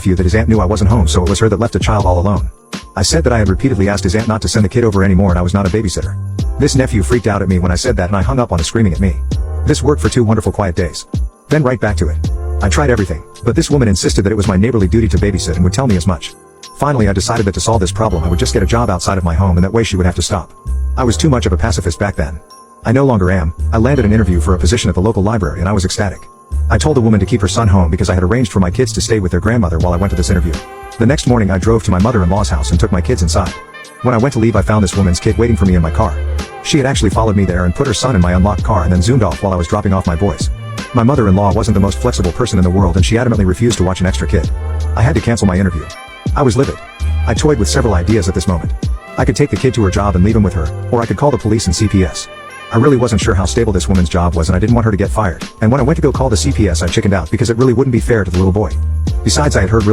nephew that his aunt knew I wasn't home, so it was her that left the child all alone. I said that I had repeatedly asked his aunt not to send the kid over anymore and I was not a babysitter. This nephew freaked out at me when I said that and I hung up on him screaming at me. This worked for 2 wonderful quiet days. Then right back to it. I tried everything, but this woman insisted that it was my neighborly duty to babysit and would tell me as much. Finally I decided that to solve this problem I would just get a job outside of my home and that way she would have to stop. I was too much of a pacifist back then. I no longer am. I landed an interview for a position at the local library and I was ecstatic. I told the woman to keep her son home because I had arranged for my kids to stay with their grandmother while I went to this interview. The next morning I drove to my mother-in-law's house and took my kids inside. When I went to leave I found this woman's kid waiting for me in my car. She had actually followed me there and put her son in my unlocked car and then zoomed off while I was dropping off my boys. My mother-in-law wasn't the most flexible person in the world and she adamantly refused to watch an extra kid. I had to cancel my interview. I was livid. I toyed with several ideas at this moment. I could take the kid to her job and leave him with her, or I could call the police and CPS. I really wasn't sure how stable this woman's job was and I didn't want her to get fired. And when I went to go call the CPS I chickened out because it really wouldn't be fair to the little boy. Besides I had heard really